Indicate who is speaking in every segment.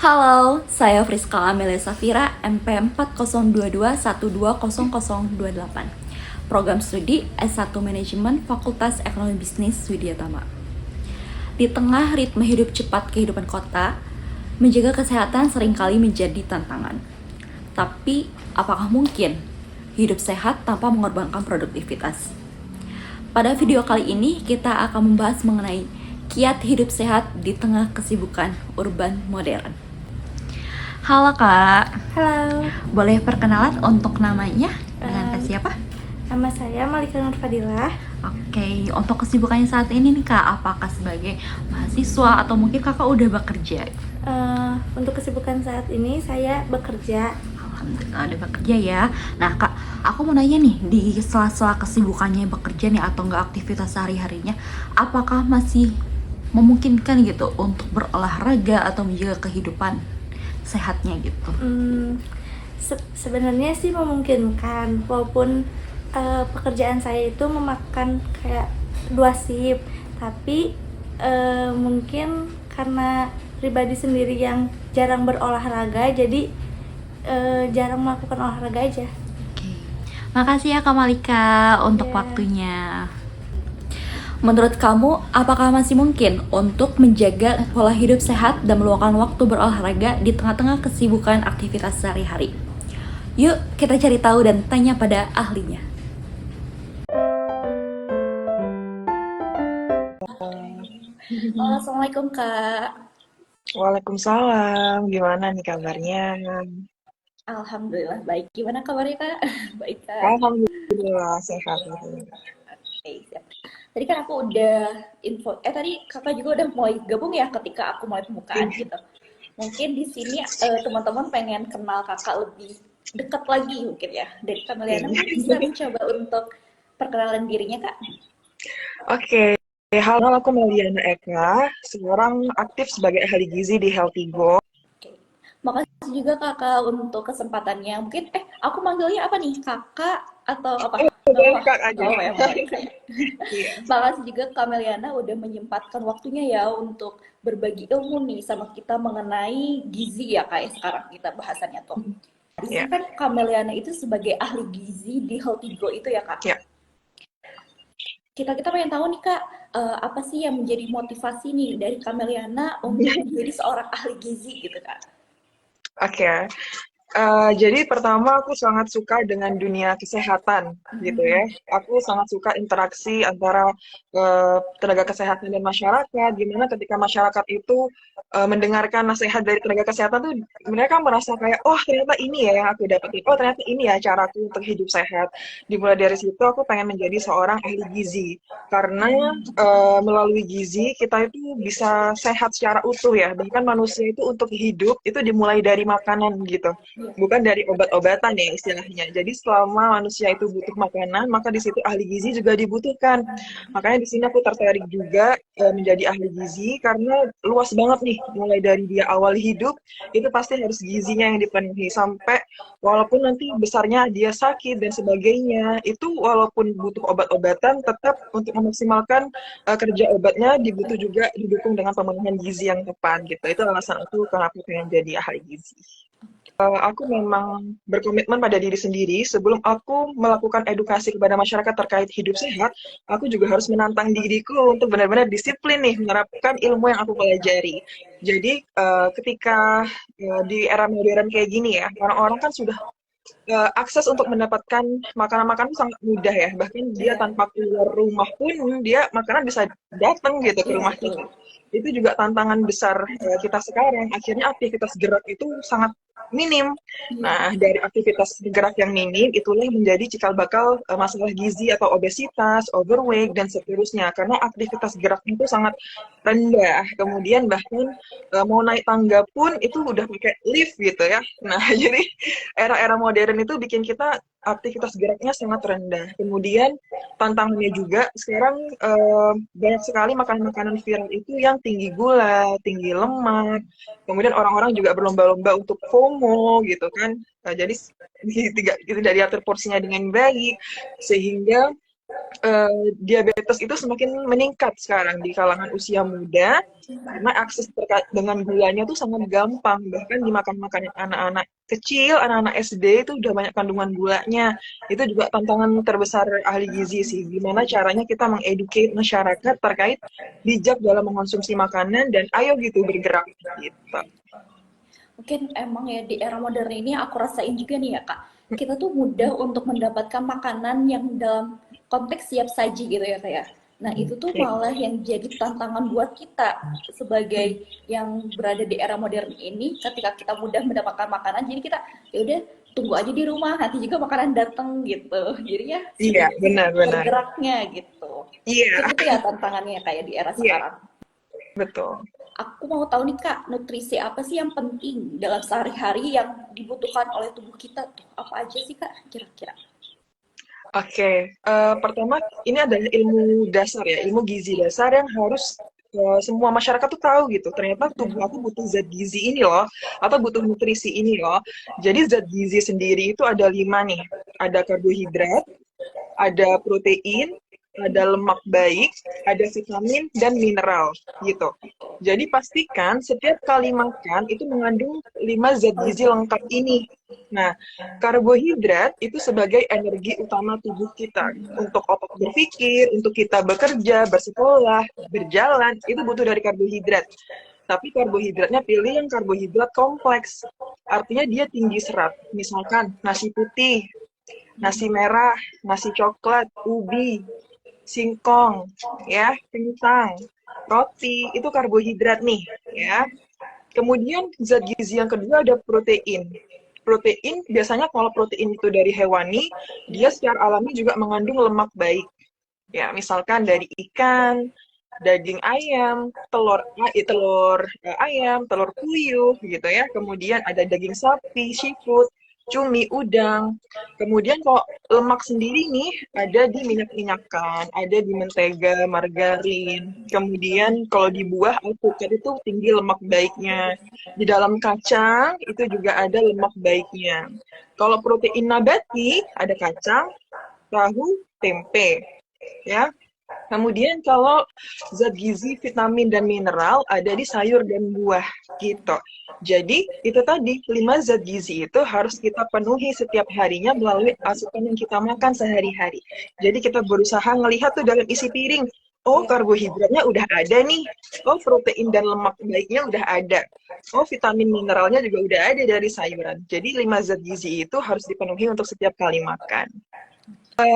Speaker 1: Halo, saya Friska Amelia Safira, MP 4022120028. Program Studi S1 Manajemen Fakultas Ekonomi Bisnis Widyatama. Di tengah ritme hidup cepat kehidupan kota, menjaga kesehatan seringkali menjadi tantangan. Tapi, apakah mungkin hidup sehat tanpa mengorbankan produktivitas? Pada video kali ini, kita akan membahas mengenai kiat hidup sehat di tengah kesibukan urban modern. Halo Kak,
Speaker 2: Halo,
Speaker 1: boleh perkenalan untuk namanya dengan Kak siapa?
Speaker 2: nama saya Malika Nur Fadilah.
Speaker 1: Oke, untuk kesibukannya saat ini nih Kak, apakah sebagai mahasiswa atau mungkin Kakak udah bekerja?
Speaker 2: Untuk kesibukan saat ini saya bekerja.
Speaker 1: Alhamdulillah udah bekerja ya. Nah Kak, aku mau nanya nih, di sela-sela kesibukannya bekerja nih atau enggak aktivitas sehari-harinya, apakah masih memungkinkan gitu untuk berolahraga atau menjaga kehidupan sehatnya gitu?
Speaker 2: Sebenarnya sih memungkinkan, walaupun pekerjaan saya itu memakan kayak 2 shift, tapi mungkin karena pribadi sendiri yang jarang berolahraga, jadi jarang melakukan olahraga aja.
Speaker 1: Oke. Makasih ya Kak Malika untuk
Speaker 2: Ya.
Speaker 1: waktunya. Menurut kamu, apakah masih mungkin untuk menjaga pola hidup sehat dan meluangkan waktu berolahraga di tengah-tengah kesibukan aktivitas sehari-hari? Yuk, kita cari tahu dan tanya pada ahlinya. Assalamualaikum Kak.
Speaker 3: Waalaikumsalam, gimana nih kabarnya?
Speaker 1: Alhamdulillah baik. Gimana kabarnya Kak? Baik Kak.
Speaker 3: Alhamdulillah sehat.
Speaker 1: Oke, siap. Tadi kan aku udah info, tadi kakak juga udah mulai gabung ya ketika aku mulai pembukaan gitu. Mungkin di sini teman-teman pengen kenal kakak lebih dekat lagi mungkin ya. Dari Kameliana mungkin bisa mencoba untuk perkenalan dirinya kak.
Speaker 3: Oke, halo, aku Meliana Eka, sekarang aktif sebagai ahli gizi di Healthy Go.
Speaker 1: Oke. Makasih juga kakak untuk kesempatannya. Mungkin aku manggilnya apa nih? Kakak atau apa?
Speaker 3: Kak aja.
Speaker 1: Oh, ya, baik.
Speaker 3: Iya.
Speaker 1: Makasih juga Kameliana udah menyempatkan waktunya ya untuk berbagi ilmu nih sama kita mengenai gizi ya kayak sekarang kita bahasannya tuh. Di sini
Speaker 3: Ya.
Speaker 1: kan Kameliana itu sebagai ahli gizi di Healthy Go itu ya kak.
Speaker 3: Ya.
Speaker 1: Kita pengen tahu nih kak, apa sih yang menjadi motivasi nih dari Kameliana untuk menjadi seorang ahli gizi gitu kak?
Speaker 3: Oke. Jadi pertama aku sangat suka dengan dunia kesehatan gitu ya. Aku sangat suka interaksi antara tenaga kesehatan dan masyarakat. Gimana ketika masyarakat itu mendengarkan nasihat dari tenaga kesehatan tuh mereka merasa kayak oh ternyata ini ya yang aku dapetin. Oh ternyata ini ya caraku untuk hidup sehat. Dimulai dari situ aku pengen menjadi seorang ahli gizi karena melalui gizi kita itu bisa sehat secara utuh ya. Bahkan manusia itu untuk hidup itu dimulai dari makanan gitu. Bukan dari obat-obatan ya istilahnya. Jadi selama manusia itu butuh makanan, maka di situ ahli gizi juga dibutuhkan. Makanya di sini aku tertarik juga menjadi ahli gizi karena luas banget nih, mulai dari dia awal hidup itu pasti harus gizinya yang dipenuhi sampai walaupun nanti besarnya dia sakit dan sebagainya, itu walaupun butuh obat-obatan tetap untuk memaksimalkan kerja obatnya dibutuh juga didukung dengan pemenuhan gizi yang tepat gitu. Itu alasan aku kenapa pengen jadi ahli gizi. Aku memang berkomitmen pada diri sendiri. Sebelum aku melakukan edukasi kepada masyarakat terkait hidup sehat, aku juga harus menantang diriku untuk benar-benar disiplin nih menerapkan ilmu yang aku pelajari. Jadi ketika di era modern kayak gini ya, orang-orang kan sudah akses untuk mendapatkan makanan-makanan sangat mudah ya. Bahkan dia tanpa keluar rumah pun dia makanan bisa datang gitu ke rumah kita. Itu juga tantangan besar kita sekarang. Akhirnya aktivitas gerak itu sangat minim. Nah, dari aktivitas gerak yang minim, itulah yang menjadi cikal bakal masalah gizi atau obesitas, overweight, dan seterusnya. Karena aktivitas gerak itu sangat rendah. Kemudian bahkan mau naik tangga pun itu udah pakai lift gitu ya. Nah, jadi era-era modern itu bikin kita aktivitas geraknya sangat rendah. Kemudian tantangannya juga sekarang banyak sekali makanan-makanan viral itu yang tinggi gula, tinggi lemak. Kemudian orang-orang juga berlomba-lomba untuk FOMO gitu kan. Jadi tidak diatur porsinya dengan baik sehingga diabetes itu semakin meningkat sekarang di kalangan usia muda karena akses terkait dengan gulanya tuh sangat gampang. Bahkan dimakan makanan anak-anak kecil, anak-anak SD itu udah banyak kandungan gulanya. Itu juga tantangan terbesar ahli gizi sih. Gimana caranya kita mengeducate masyarakat terkait bijak dalam mengonsumsi makanan dan ayo gitu bergerak gitu.
Speaker 1: Mungkin emang ya di era modern ini aku rasain juga nih ya Kak, kita tuh mudah untuk mendapatkan makanan yang dalam konteks siap saji gitu ya Kak ya. Nah itu tuh malah yang jadi tantangan buat kita sebagai yang berada di era modern ini, ketika kita mudah mendapatkan makanan, jadi kita ya udah tunggu aja di rumah, nanti juga makanan datang gitu. Jadinya
Speaker 3: Iya,
Speaker 1: sulit
Speaker 3: benar-benar.
Speaker 1: bergeraknya gitu.
Speaker 3: Iya,
Speaker 1: Mungkin itu ya tantangannya kayak di era
Speaker 3: iya,
Speaker 1: sekarang.
Speaker 3: betul.
Speaker 1: Aku mau tahu nih Kak, nutrisi apa sih yang penting dalam sehari-hari yang dibutuhkan oleh tubuh kita tuh? Apa aja sih Kak kira-kira?
Speaker 3: Oke, pertama ini adalah ilmu dasar ya, ilmu gizi dasar yang harus semua masyarakat tuh tahu gitu. Ternyata tubuh aku butuh zat gizi ini loh, atau butuh nutrisi ini loh. Jadi zat gizi sendiri itu ada 5 nih. Ada karbohidrat, ada protein, ada lemak baik, ada vitamin dan mineral gitu. Jadi pastikan setiap kali makan itu mengandung 5 zat gizi lengkap ini. Nah, karbohidrat itu sebagai energi utama tubuh kita untuk otak berpikir, untuk kita bekerja, bersekolah, berjalan, itu butuh dari karbohidrat. Tapi karbohidratnya pilih yang karbohidrat kompleks. Artinya dia tinggi serat. Misalkan nasi putih, nasi merah, nasi coklat, ubi, singkong, ya, kentang, roti, itu karbohidrat nih, ya. Kemudian zat gizi yang kedua ada protein. Protein biasanya kalau protein itu dari hewani, dia secara alami juga mengandung lemak baik. Ya, misalkan dari ikan, daging ayam, ayam, telur puyuh gitu ya. Kemudian ada daging sapi, seafood, cumi, udang. Kemudian kalau lemak sendiri nih ada di minyak-minyakan, ada di mentega, margarin. Kemudian kalau di buah alpukat itu tinggi lemak baiknya. Di dalam kacang itu juga ada lemak baiknya. Kalau protein nabati ada kacang, tahu, tempe, ya. Kemudian kalau zat gizi, vitamin, dan mineral ada di sayur dan buah gitu. Jadi itu tadi 5 zat gizi itu harus kita penuhi setiap harinya melalui asupan yang kita makan sehari-hari. Jadi kita berusaha ngelihat tuh dalam isi piring, oh karbohidratnya udah ada nih, oh protein dan lemak baiknya udah ada, oh vitamin mineralnya juga udah ada dari sayuran. Jadi 5 zat gizi itu harus dipenuhi untuk setiap kali makan.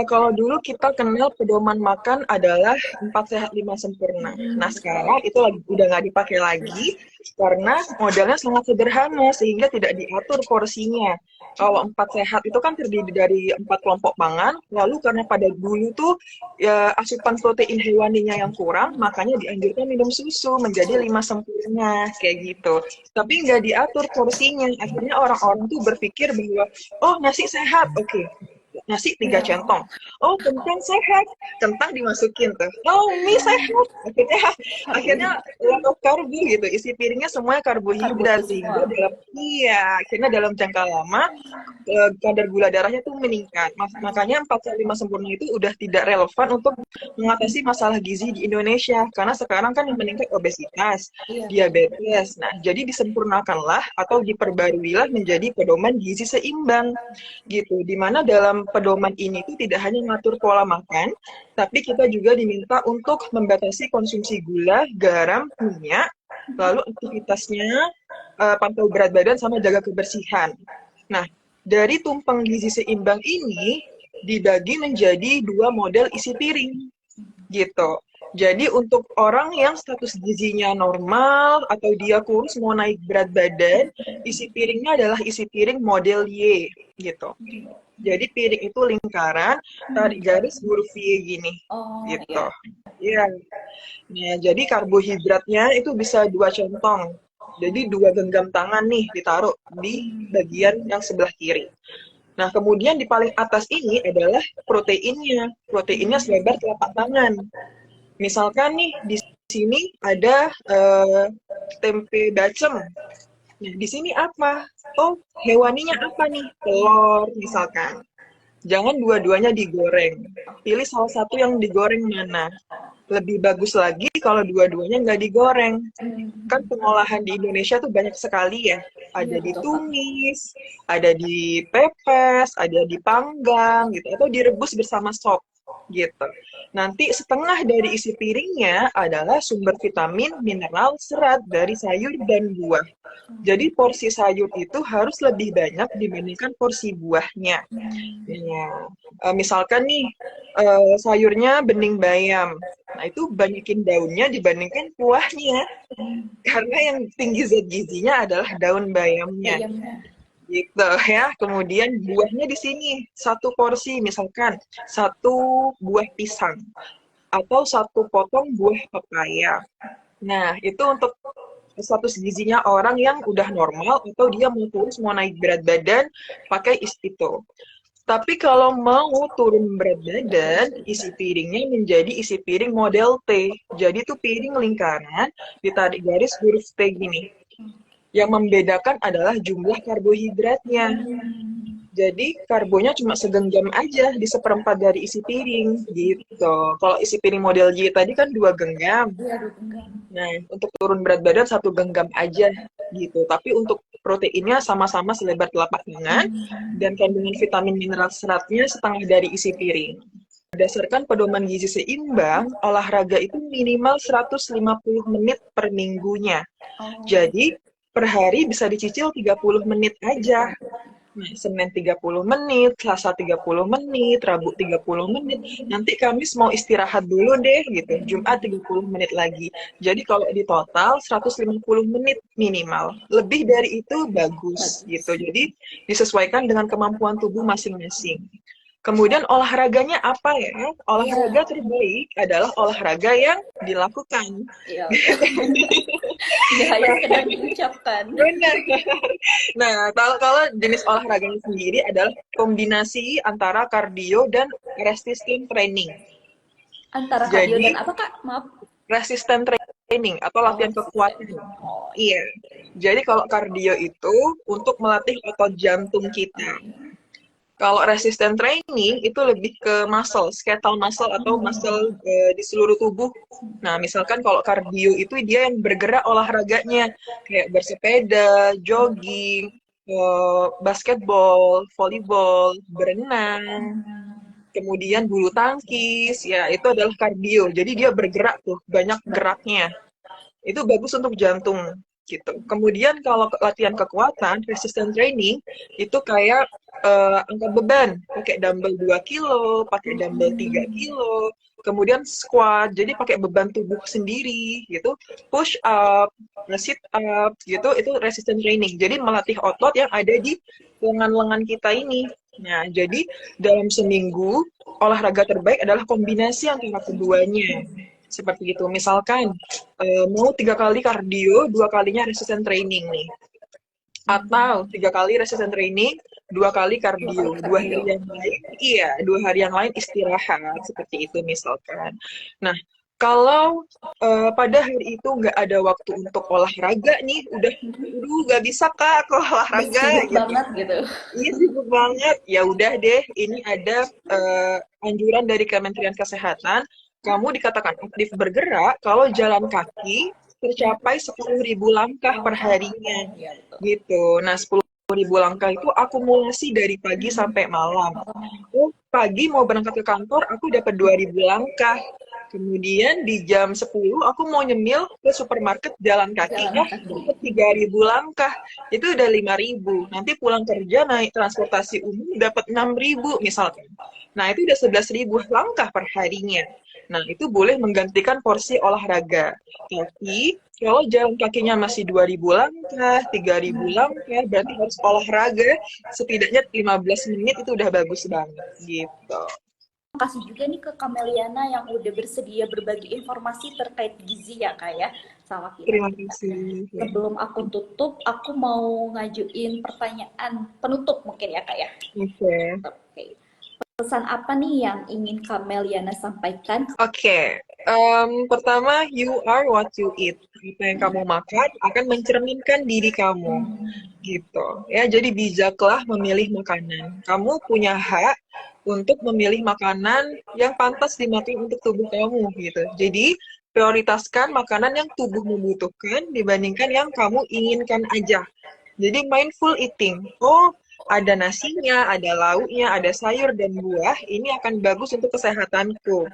Speaker 3: Kalau dulu kita kenal pedoman makan adalah 4 sehat 5 sempurna. Nah sekarang itu udah nggak dipakai lagi karena modelnya sangat sederhana sehingga tidak diatur porsinya. Kalau 4 sehat itu kan terdiri dari 4 kelompok pangan, lalu karena pada dulu tuh ya, asupan protein hewaninya yang kurang, makanya dianjurkan minum susu menjadi 5 sempurna kayak gitu. Tapi nggak diatur porsinya, akhirnya orang-orang tuh berpikir bahwa oh nasi sehat, oke. Nasi 3 centong. Oh, kentang sehat. Kentang dimasukin tuh. Oh, mie sehat. Akhirnya lot of karbo gitu. Isi piringnya semuanya karbohidrat sehingga akhirnya dalam jangka lama kadar gula darahnya tuh meningkat. Makanya 4/5 sempurna itu udah tidak relevan untuk mengatasi masalah gizi di Indonesia karena sekarang kan yang meningkat obesitas, diabetes. Nah, jadi disempurnakanlah atau diperbaruilah menjadi pedoman gizi seimbang gitu. Dimana dalam pedoman ini tuh tidak hanya mengatur pola makan, tapi kita juga diminta untuk membatasi konsumsi gula, garam, minyak, lalu aktivitasnya, pantau berat badan sama jaga kebersihan. Nah, dari tumpeng gizi seimbang ini dibagi menjadi 2 model isi piring gitu. Jadi untuk orang yang status gizinya normal atau dia kurus mau naik berat badan, isi piringnya adalah isi piring model Y gitu. Jadi piring itu lingkaran, tarik garis huruf Y gini, gitu. Iya. Nah, jadi karbohidratnya itu bisa 2 centong. Jadi 2 genggam tangan nih ditaruh di bagian yang sebelah kiri. Nah, kemudian di paling atas ini adalah proteinnya. Proteinnya selebar telapak tangan. Misalkan nih di sini ada tempe bacem. Nah, di sini apa? Oh, hewaninya apa nih? Telur misalkan. Jangan dua-duanya digoreng. Pilih salah satu yang digoreng mana. Lebih bagus lagi kalau dua-duanya nggak digoreng. Kan pengolahan di Indonesia tuh banyak sekali ya.
Speaker 1: Iya
Speaker 3: Ada
Speaker 1: betul Kak.
Speaker 3: ditumis, ada dipepes, ada dipanggang gitu, atau direbus bersama sop gitu. Nanti setengah dari isi piringnya adalah sumber vitamin, mineral, serat dari sayur dan buah. Jadi porsi sayur itu harus lebih banyak dibandingkan porsi buahnya. Ya, misalkan nih sayurnya bening bayam. Nah, itu banyakin daunnya dibandingkan buahnya. Karena yang tinggi zat gizinya adalah daun bayamnya.
Speaker 1: Bayamnya.
Speaker 3: Gitu ya. Kemudian buahnya di sini satu porsi, misalkan satu buah pisang atau satu potong buah pepaya. Nah, itu untuk status gizinya orang yang udah normal atau dia mau kurus, mau naik berat badan pakai itu. Tapi kalau mau turun berat badan, isi piringnya menjadi isi piring model T. Jadi itu piring lingkaran, ditarik garis huruf T gini. Yang membedakan adalah jumlah karbohidratnya. Jadi karbonya cuma segenggam aja di seperempat dari isi piring gitu. Kalau isi piring model J tadi kan 2 genggam.
Speaker 1: Iya, enggak.
Speaker 3: Nah, untuk turun berat badan 1 genggam aja gitu. Tapi untuk proteinnya sama-sama selebar telapak tangan dan kandungan vitamin mineral seratnya setengah dari isi piring. Berdasarkan pedoman gizi seimbang, olahraga itu minimal 150 menit per minggunya. Jadi, per hari bisa dicicil 30 menit aja. Nah, Senin 30 menit, Selasa 30 menit, Rabu 30 menit. Nanti Kamis mau istirahat dulu deh gitu. Jumat 30 menit lagi. Jadi kalau di total 150 menit minimal. Lebih dari itu bagus gitu. Jadi disesuaikan dengan kemampuan tubuh masing-masing. Kemudian olahraganya apa ya? Olahraga terbaik adalah olahraga yang dilakukan.
Speaker 1: Iya. Nggak hanya sekedar diucapkan.
Speaker 3: Benar. Nah, kalau jenis olahraganya sendiri adalah kombinasi antara kardio dan resistance training.
Speaker 1: Antara kardio
Speaker 3: Jadi,
Speaker 1: dan apa Kak? Maaf.
Speaker 3: resistance training atau latihan kekuatan.
Speaker 1: Oh,
Speaker 3: Iya. Jadi kalau kardio itu untuk melatih otot jantung kita. Kalau resistance training itu lebih ke muscle, skeletal muscle atau muscle di seluruh tubuh. Nah, misalkan kalau kardio itu dia yang bergerak olahraganya, kayak bersepeda, jogging, basketball, volleyball, berenang, kemudian bulu tangkis, ya itu adalah kardio. Jadi dia bergerak tuh, banyak geraknya. Itu bagus untuk jantung gitu. Kemudian kalau latihan kekuatan, resistance training itu kayak angkat beban, pakai dumbbell 2 kilo, pakai dumbbell 3 kilo, kemudian squat, jadi pakai beban tubuh sendiri gitu, push up, sit up gitu, itu resistance training. Jadi melatih otot yang ada di lengan-lengan kita ini. Nah, jadi dalam seminggu olahraga terbaik adalah kombinasi antara keduanya. Seperti itu. Misalkan mau 3 kali kardio, 2 kalinya resistance training nih. Atau 3 kali resistance training, 2 kali kardio. 2 hari yang lain, iya, 2 hari yang lain istirahat. Seperti itu misalkan. Nah, kalau pada hari itu nggak ada waktu untuk olahraga nih, udah nggak bisa Kak aku olahraga
Speaker 1: sibuk
Speaker 3: gitu.
Speaker 1: banget gitu.
Speaker 3: Iya sibuk banget. Ya udah deh, ini ada anjuran dari Kementerian Kesehatan, kamu dikatakan aktif bergerak kalau jalan kaki tercapai 10.000 langkah per harinya. Gitu. Nah, 10.000 langkah itu akumulasi dari pagi sampai malam. Oh, pagi mau berangkat ke kantor, aku dapat 2.000 langkah. Kemudian di jam 10 aku mau nyemil ke supermarket jalan kaki, dapat 3.000 langkah. Itu udah 5.000. Nanti pulang kerja naik transportasi umum dapat 6.000 misalkan. Nah, itu udah 11.000 langkah per harinya. Nah, itu boleh menggantikan porsi olahraga. Tapi, kalau jalan kakinya masih 2.000 langkah, 3.000 langkah, berarti harus olahraga setidaknya 15 menit itu udah bagus banget, gitu.
Speaker 1: Kasih juga nih ke Kameliana yang udah bersedia berbagi informasi terkait gizi ya Kak ya sama kita.
Speaker 3: Terima kasih.
Speaker 1: Sebelum aku tutup, aku mau ngajuin pertanyaan penutup mungkin ya Kak ya.
Speaker 3: Oke.
Speaker 1: Pesan apa nih yang ingin Kameliana sampaikan?
Speaker 3: Oke. Pertama, you are what you eat. Apa yang kamu makan akan mencerminkan diri kamu, gitu. Ya, jadi bijaklah memilih makanan. Kamu punya hak untuk memilih makanan yang pantas dimakan untuk tubuh kamu, gitu. Jadi, prioritaskan makanan yang tubuhmu butuhkan dibandingkan yang kamu inginkan aja. Jadi, mindful eating. Oh, ada nasinya, ada lauknya, ada sayur dan buah. Ini akan bagus untuk kesehatanku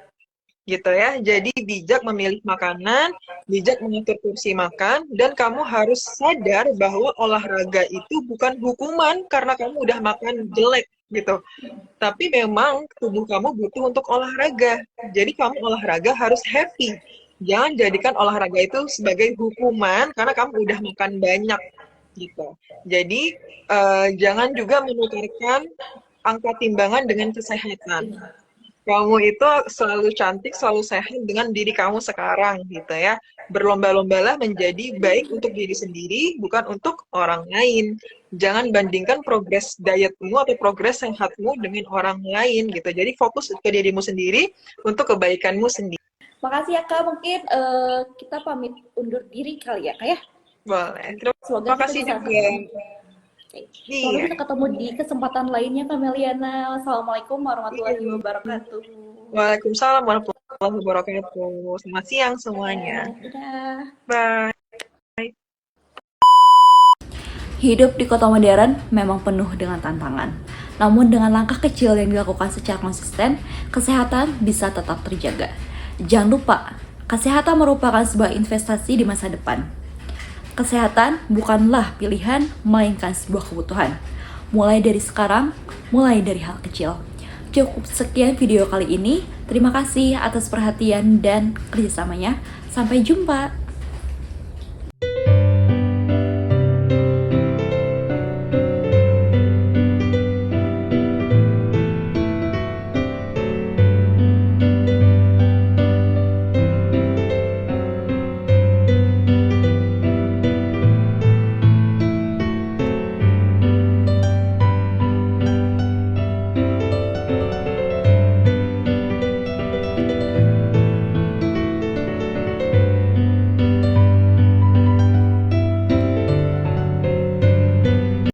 Speaker 3: gitu ya. Jadi bijak memilih makanan, bijak mengatur porsi makan, dan kamu harus sadar bahwa olahraga itu bukan hukuman karena kamu udah makan jelek gitu. Tapi memang tubuh kamu butuh untuk olahraga. Jadi kamu olahraga harus happy. Jangan jadikan olahraga itu sebagai hukuman karena kamu udah makan banyak gitu. Jadi jangan juga menukarkan angka timbangan dengan kesehatan. Kamu itu selalu cantik, selalu sehat dengan diri kamu sekarang, gitu ya. Berlomba-lombalah menjadi baik untuk diri sendiri, bukan untuk orang lain. Jangan bandingkan progres dietmu atau progres sehatmu dengan orang lain, gitu. Jadi fokus ke dirimu sendiri untuk kebaikanmu sendiri.
Speaker 1: Makasih ya Kak, mungkin kita pamit undur diri kali ya Kak ya.
Speaker 3: Boleh.
Speaker 1: Semoga
Speaker 3: Terima kasih
Speaker 1: kita bisa
Speaker 3: juga.
Speaker 1: Semoga
Speaker 3: Iya.
Speaker 1: kita ketemu di kesempatan lainnya Kak Meliana. Wassalamualaikum warahmatullahi wabarakatuh.
Speaker 3: Waalaikumsalam warahmatullahi wabarakatuh. Selamat siang semuanya.
Speaker 1: Dadah.
Speaker 3: Bye.
Speaker 1: Hidup di kota modern memang penuh dengan tantangan. Namun dengan langkah kecil yang dilakukan secara konsisten, kesehatan bisa tetap terjaga. Jangan lupa, kesehatan merupakan sebuah investasi di masa depan. Kesehatan bukanlah pilihan, melainkan sebuah kebutuhan. Mulai dari sekarang, mulai dari hal kecil. Cukup sekian video kali ini. Terima kasih atas perhatian dan kerjasamanya. Sampai jumpa.